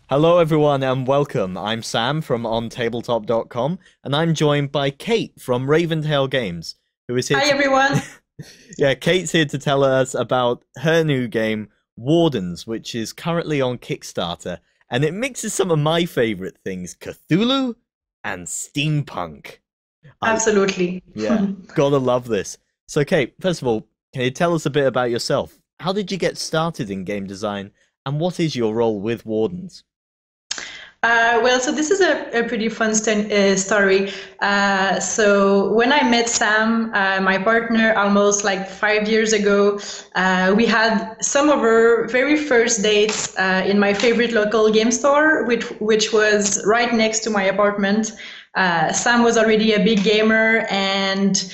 Hello, everyone, and welcome. I'm Sam from OnTableTop.com, and I'm joined by Kate from Raventail Games, who is here. Hi, everyone. Yeah, Kate's here to tell us about her new game, Wardens, which is currently on Kickstarter, and it mixes some of my favorite things, Cthulhu and steampunk. I Absolutely. Yeah, gotta love this. So, Kate, first of all, can you tell us a bit about yourself? How did you get started in game design, and what is your role with Wardens? So this is a pretty fun story. So when I met Sam, my partner, almost like 5 years ago, we had some of our very first dates in my favorite local game store, which was right next to my apartment. Sam was already a big gamer, and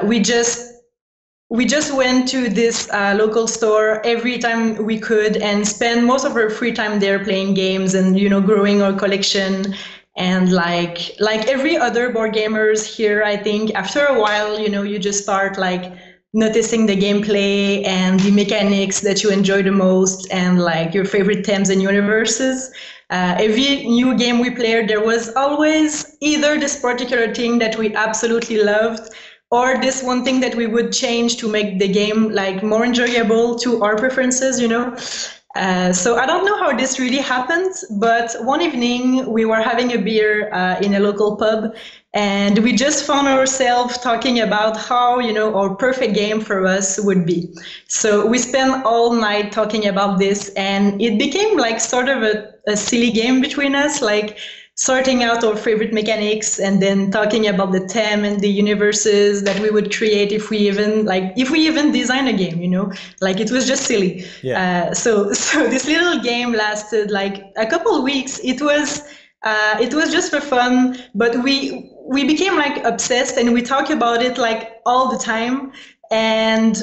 we just went to this local store every time we could and spend most of our free time there playing games and growing our collection. And like every other board gamers here, I think after a while, you just start like noticing the gameplay and the mechanics that you enjoy the most and like your favorite themes and universes. Every new game we played, there was always either this particular thing that we absolutely loved or this one thing that we would change to make the game like more enjoyable to our preferences. So I don't know how this really happened, but one evening we were having a beer in a local pub, and we just found ourselves talking about how our perfect game for us would be. So we spent all night talking about this, and it became like sort of a silly game between us, like sorting out our favorite mechanics and then talking about the theme and the universes that we would create if we even design a game. Like it was just silly. Yeah. So this little game lasted like a couple of weeks. It was just for fun, but we became like obsessed, and we talk about it like all the time. And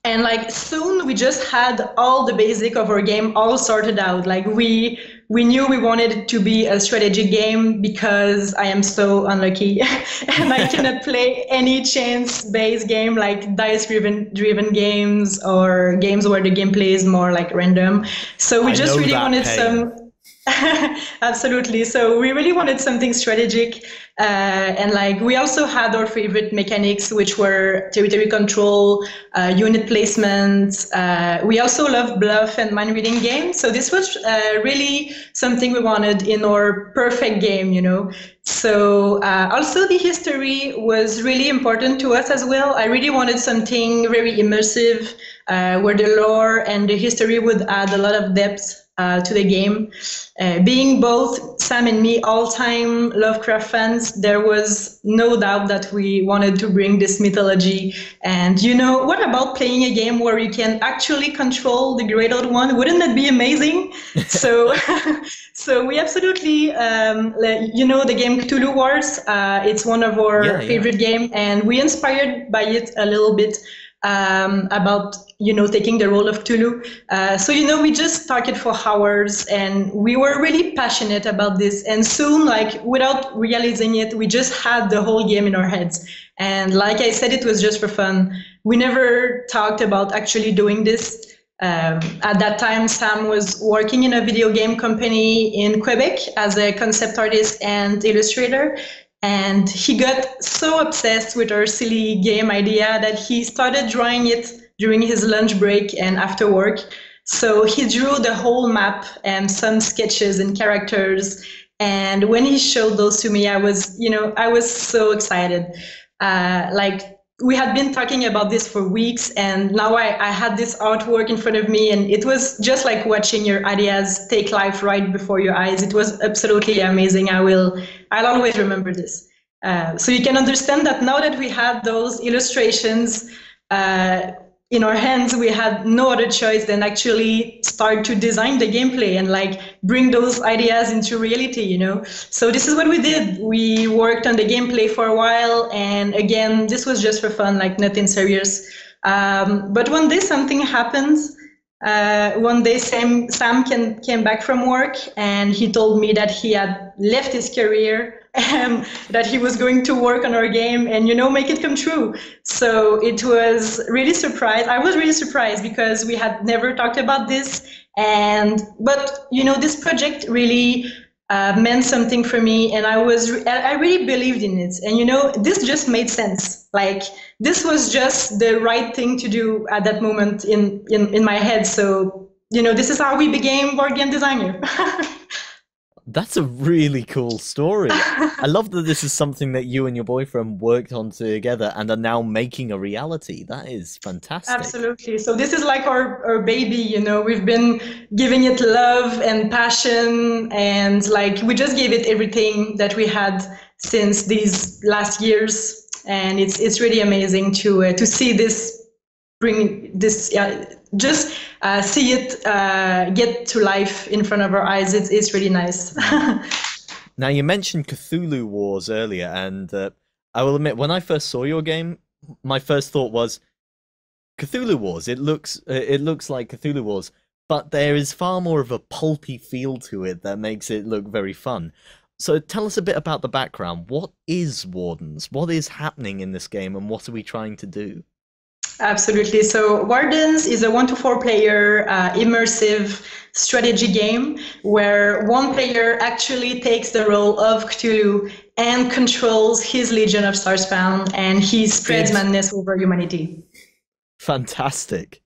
like soon we just had all the basic of our game all sorted out. Like we knew we wanted it to be a strategic game because I am so unlucky and I cannot play any chance-based game like dice-driven games or games where the gameplay is more like random. So we I just know really that wanted pain. some. Absolutely. So we really wanted something strategic. And like we also had our favorite mechanics, which were territory control, unit placement. We also love bluff and mind reading games. So this was really something we wanted in our perfect game. So also the history was really important to us as well. I really wanted something very immersive, where the lore and the history would add a lot of depth to the game. Being both Sam and me all-time Lovecraft fans, there was no doubt that we wanted to bring this mythology. And what about playing a game where you can actually control the Great Old One? Wouldn't that be amazing? So, so we absolutely, the game Cthulhu Wars. It's one of our Yeah, yeah. favorite game, and we inspired by it a little bit about taking the role of Cthulhu. So we just talked for hours, and we were really passionate about this. And soon, like without realizing it, we just had the whole game in our heads. And like I said, it was just for fun. We never talked about actually doing this. At that time, Sam was working in a video game company in Quebec as a concept artist and illustrator. And he got so obsessed with our silly game idea that he started drawing it during his lunch break and after work. So he drew the whole map and some sketches and characters. And when he showed those to me, I was so excited. Like we had been talking about this for weeks, and now I had this artwork in front of me, and it was just like watching your ideas take life right before your eyes. It was absolutely amazing. I'll always remember this. So you can understand that now that we had those illustrations in our hands, we had no other choice than actually start to design the gameplay and like bring those ideas into reality. So this is what we did. We worked on the gameplay for a while, and again, this was just for fun, like nothing serious. But one day something happened. One day Sam came back from work, and he told me that he had left his career and that he was going to work on our game and make it come true. So it was really surprised. I was really surprised because we had never talked about this, But this project really meant something for me, and I really believed in it. And this just made sense. Like, this was just the right thing to do at that moment in my head. So this is how we became board game designer. That's a really cool story. I love that this is something that you and your boyfriend worked on together and are now making a reality. That is fantastic. Absolutely. So this is like our baby, we've been giving it love and passion, and like we just gave it everything that we had since these last years. And it's really amazing to see this, bring this, just see it get to life in front of our eyes. It's really nice. Now, you mentioned Cthulhu Wars earlier, and I will admit, when I first saw your game, my first thought was Cthulhu Wars. It looks like Cthulhu Wars, but there is far more of a pulpy feel to it that makes it look very fun. So tell us a bit about the background. What is Wardens? What is happening in this game, and what are we trying to do? Absolutely. So Wardens is a 1 to 4 player immersive strategy game where one player actually takes the role of Cthulhu and controls his Legion of Starspawn, and he spreads madness over humanity. Fantastic.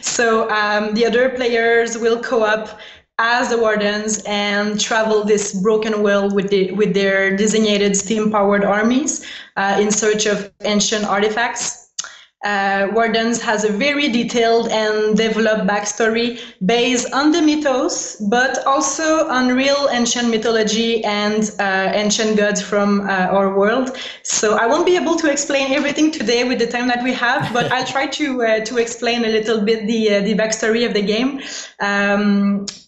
So the other players will co-op as the Wardens and travel this broken world with their designated steam-powered armies in search of ancient artifacts. Wardens has a very detailed and developed backstory based on the mythos, but also on real ancient mythology and ancient gods from our world. So I won't be able to explain everything today with the time that we have, but I'll try to explain a little bit the backstory of the game.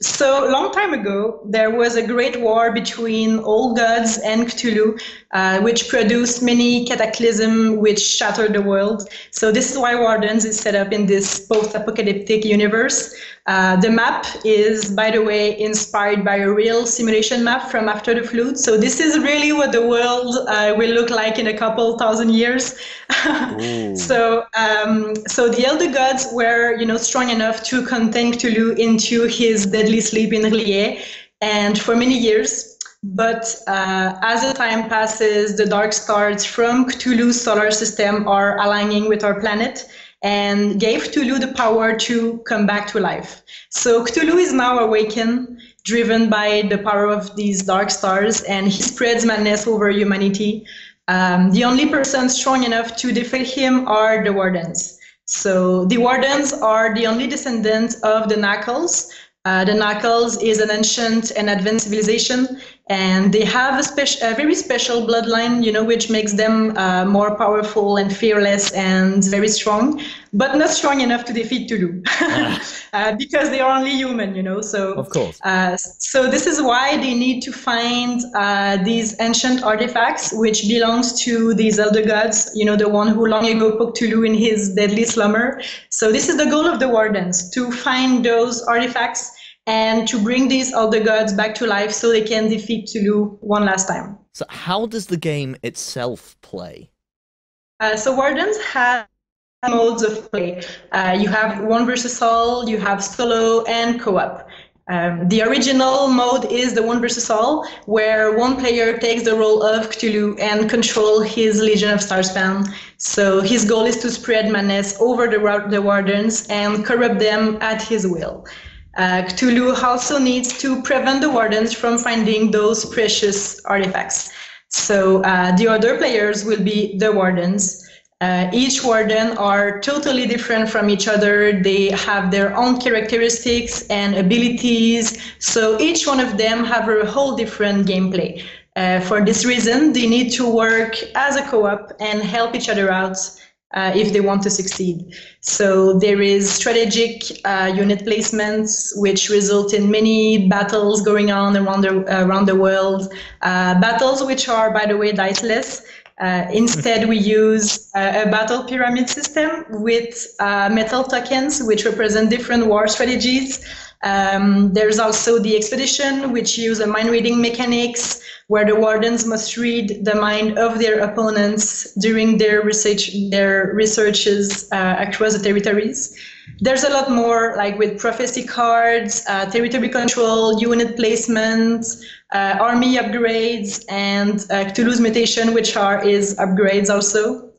So a long time ago, there was a great war between old gods and Cthulhu, which produced many cataclysms which shattered the world. So this is why Wardens is set up in this post-apocalyptic universe. The map is, by the way, inspired by a real simulation map from after the flood. So this is really what the world will look like in a couple thousand years. So the elder gods were, strong enough to contain Cthulhu into his deadly sleep in Rie, and for many years. But as the time passes, the dark stars from Cthulhu's solar system are aligning with our planet and gave Cthulhu the power to come back to life. So Cthulhu is now awakened, driven by the power of these dark stars, and he spreads madness over humanity. The only person strong enough to defeat him are the Wardens. So the Wardens are the only descendants of the Knuckles. The Knuckles is an ancient and advanced civilization, and they have a very special bloodline, which makes them more powerful and fearless and very strong, but not strong enough to defeat Cthulhu, because they are only human, So of course. So this is why they need to find these ancient artifacts, which belongs to these elder gods, the one who long ago poked Cthulhu in his deadly slumber. So this is the goal of the Wardens, to find those artifacts and to bring these elder gods back to life so they can defeat Cthulhu one last time. So how does the game itself play? So Wardens have modes of play. You have 1 versus all, you have solo, and co-op. The original mode is the 1 versus all, where one player takes the role of Cthulhu and control his Legion of Starspawn. So his goal is to spread madness over the Wardens and corrupt them at his will. Cthulhu also needs to prevent the Wardens from finding those precious artifacts. So the other players will be the Wardens. Each Warden are totally different from each other. They have their own characteristics and abilities. So each one of them have a whole different gameplay. For this reason, they need to work as a co-op and help each other out if they want to succeed. So there is strategic unit placements, which result in many battles going on around the world. Battles which are, by the way, diceless. Instead, we use a battle pyramid system with metal tokens, which represent different war strategies. There's also the expedition, which use a mind reading mechanics, where the wardens must read the mind of their opponents during their researches across the territories. There's a lot more, like with prophecy cards, territory control, unit placement, army upgrades, and Cthulhu's mutation, which is upgrades also.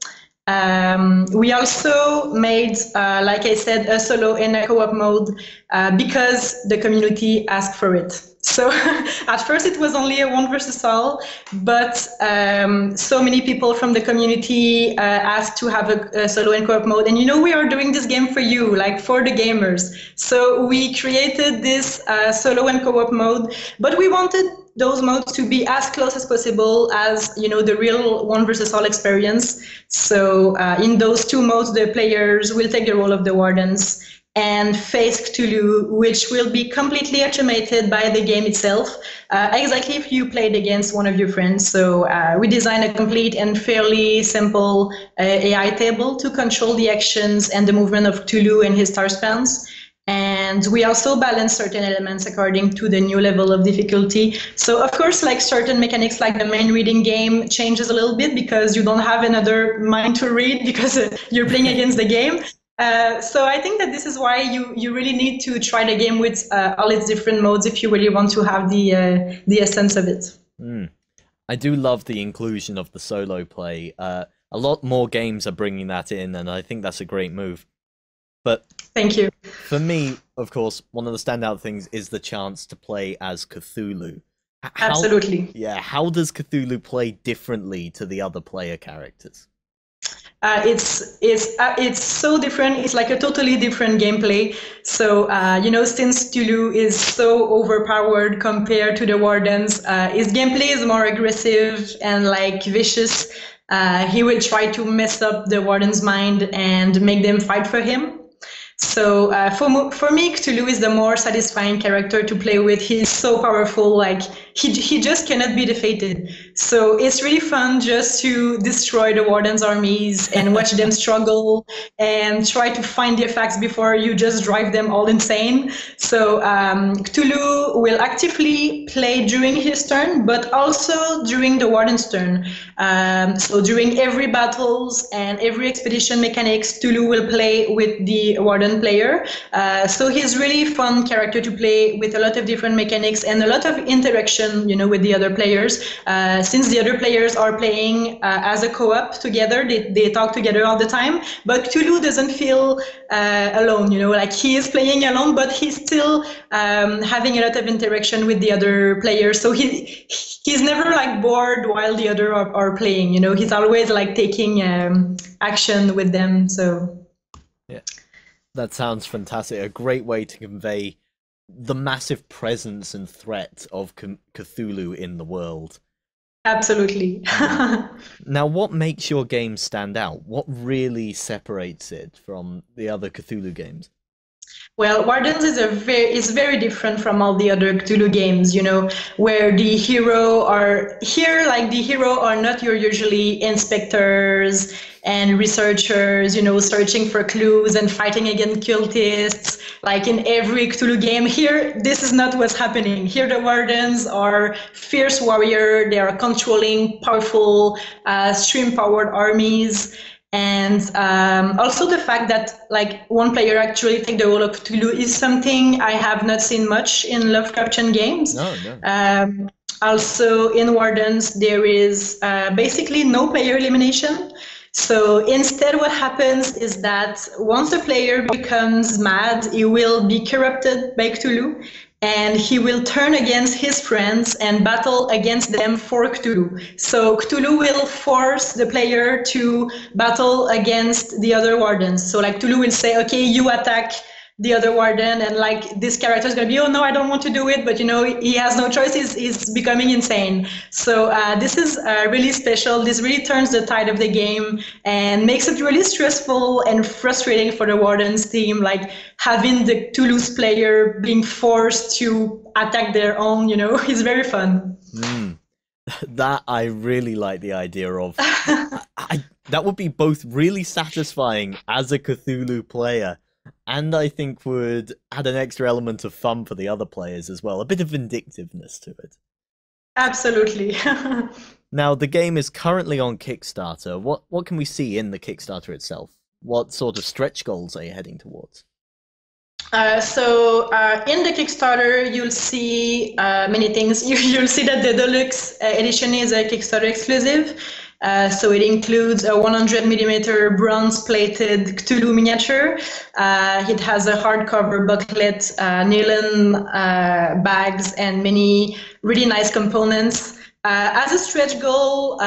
We also made, like I said, a solo and a co-op mode because the community asked for it. So at first it was only a 1 versus all, but so many people from the community asked to have a solo and co-op mode. And we are doing this game for you, like for the gamers. So we created this solo and co-op mode, but we wanted those modes to be as close as possible as the real 1 versus all experience. So in those 2 modes, the players will take the role of the wardens and face Cthulhu, which will be completely automated by the game itself, exactly if you played against one of your friends. So we designed a complete and fairly simple AI table to control the actions and the movement of Cthulhu and his star spawns. And we also balance certain elements according to the new level of difficulty. So of course, like certain mechanics, like the mind reading game changes a little bit because you don't have another mind to read because you're playing against the game. So I think that this is why you really need to try the game with all its different modes if you really want to have the essence of it. I do love the inclusion of the solo play. A lot more games are bringing that in, and I think that's a great move. But thank you. For me, of course, one of the standout things is the chance to play as Cthulhu. Absolutely. Yeah, how does Cthulhu play differently to the other player characters? It's so different. It's like a totally different gameplay. So since Cthulhu is so overpowered compared to the Wardens, his gameplay is more aggressive and like vicious. He will try to mess up the Warden's mind and make them fight for him. So for me, Cthulhu is the more satisfying character to play with. He's so powerful, like he just cannot be defeated. So it's really fun just to destroy the Warden's armies and watch them struggle and try to find the artifacts before you just drive them all insane. So Cthulhu will actively play during his turn, but also during the Warden's turn. So during every battles and every expedition mechanics, Cthulhu will play with the Warden player. So he's really fun character to play with a lot of different mechanics and a lot of interaction, with the other players. Since the other players are playing as a co-op together, they talk together all the time. But Cthulhu doesn't feel alone, like he is playing alone, but he's still having a lot of interaction with the other players. So he's never like bored while the other are playing. He's always like taking action with them. So yeah. That sounds fantastic. A great way to convey the massive presence and threat of Cthulhu in the world. Absolutely. Now, what makes your game stand out? What really separates it from the other Cthulhu games? Well, Wardens is very different from all the other Cthulhu games, where the hero are not your usually inspectors and researchers, searching for clues and fighting against cultists. Like in every Cthulhu game, here, this is not what's happening. Here, the Wardens are fierce warrior. They are controlling powerful, stream-powered armies. And also the fact that like one player actually take the role of Cthulhu is something I have not seen much in Lovecraftian games. No. Also in Wardens, there is basically no player elimination. So instead what happens is that once a player becomes mad, he will be corrupted by Cthulhu. And he will turn against his friends and battle against them for Cthulhu. So Cthulhu will force the player to battle against the other Wardens. So like Cthulhu will say, okay, you attack the other Warden, and like this character is going to be, oh no, I don't want to do it, but he has no choice. He's becoming insane. So this is really special. This really turns the tide of the game and makes it really stressful and frustrating for the Warden's team, like having the Cthulhu's player being forced to attack their own, it's very fun. That I really like the idea of. That would be both really satisfying as a Cthulhu player, and I think would add an extra element of fun for the other players as well, a bit of vindictiveness to it. Absolutely. Now, the game is currently on Kickstarter. What can we see in the Kickstarter itself? What sort of stretch goals are you heading towards? In the Kickstarter, you'll see many things. You'll see that the deluxe edition is a Kickstarter exclusive. So it includes a 100 millimeter bronze-plated Cthulhu miniature. It has a hardcover booklet, nylon bags, and many really nice components. As a stretch goal,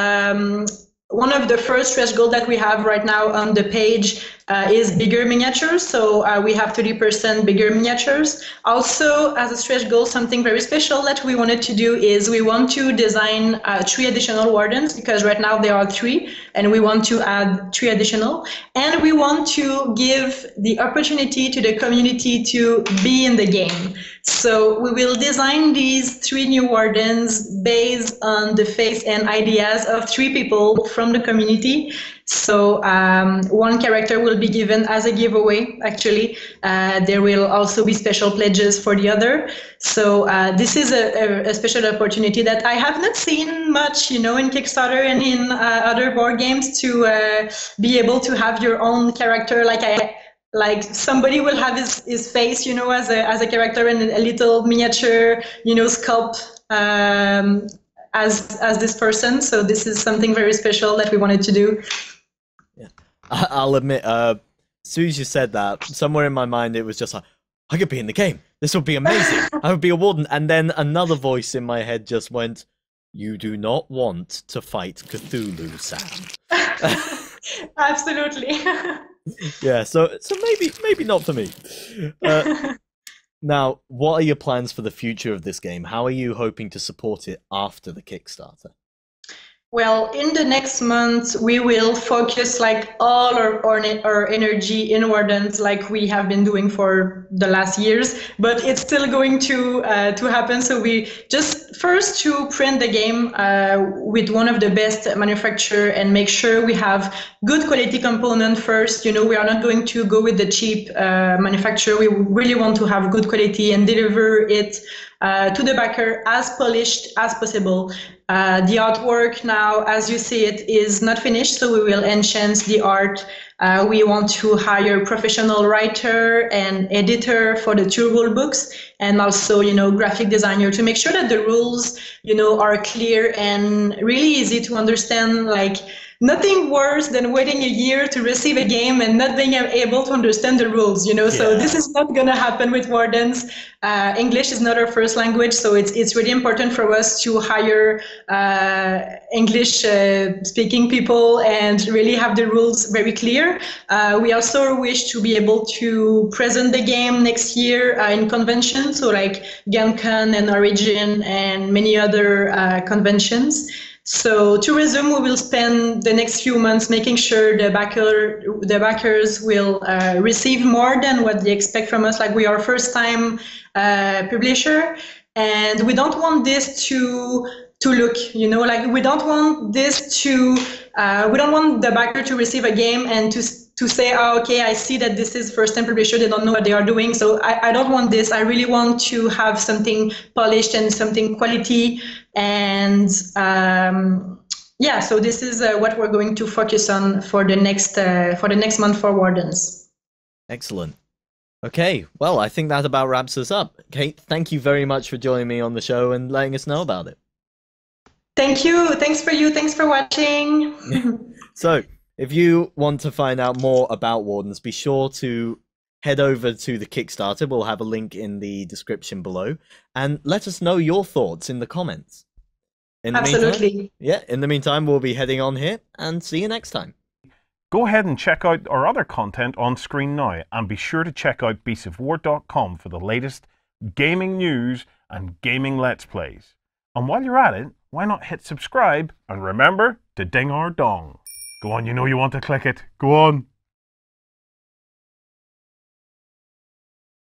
one of the first stretch goals that we have right now on the page is bigger miniatures. So we have 30% bigger miniatures. Also, as a stretch goal, something very special that we wanted to do is we want to design 3 additional wardens, because right now there are 3, and we want to add 3 additional. And we want to give the opportunity to the community to be in the game. So we will design these 3 new wardens based on the face and ideas of 3 people from the community. So one character will be given as a giveaway, actually. There will also be special pledges for the other. So this is a special opportunity that I have not seen much, in Kickstarter and in other board games, to be able to have your own character. Like somebody will have his face, as a character, and a little miniature, sculpt as this person. So this is something very special that we wanted to do. Yeah, I'll admit, as soon as you said that, somewhere in my mind it was just like, I could be in the game. This would be amazing. I would be a warden. And then another voice in my head just went, "You do not want to fight Cthulhu, Sam." Absolutely. Yeah, so maybe not for me. Now, what are your plans for the future of this game? How are you hoping to support it after the Kickstarter? Well, in the next month, we will focus all our energy in Wardens, like we have been doing for the last years, but it's still going to happen. So we just first to print the game with one of the best manufacturer and make sure we have good quality component first. We are not going to go with the cheap manufacturer. We really want to have good quality and deliver it to the backer as polished as possible. The artwork now, as you see it, is not finished, so we will enhance the art. We want to hire professional writer and editor for the 2 rule books, and also, graphic designer, to make sure that the rules, are clear and really easy to understand. Nothing worse than waiting a year to receive a game and not being able to understand the rules, Yeah. So this is not going to happen with Wardens. English is not our first language, so it's really important for us to hire English speaking people and really have the rules very clear. We also wish to be able to present the game next year in conventions, so like GameCon and Origin and many other conventions. So to resume, we will spend the next few months making sure the backers will receive more than what they expect from us. We are first-time publisher, and we don't want this to look, we don't want this to, we don't want the backer to receive a game and to say, oh, okay, I see that this is first-time publisher, they don't know what they are doing. So I don't want this. I really want to have something polished and something quality. And yeah, so this is what we're going to focus on for the next month for Wardens. Excellent. Okay, well, I think that about wraps us up. Kate, thank you very much for joining me on the show and letting us know about it. Thank you. Thanks for watching. So, if you want to find out more about Wardens, be sure to head over to the Kickstarter. We'll have a link in the description below. And let us know your thoughts in the comments. Absolutely. In the meantime, we'll be heading on here, and see you next time. Go ahead and check out our other content on screen now, and be sure to check out beastsofwar.com for the latest gaming news and gaming Let's Plays. And while you're at it, why not hit subscribe, and remember to ding our dong. Go on, you know you want to click it. Go on.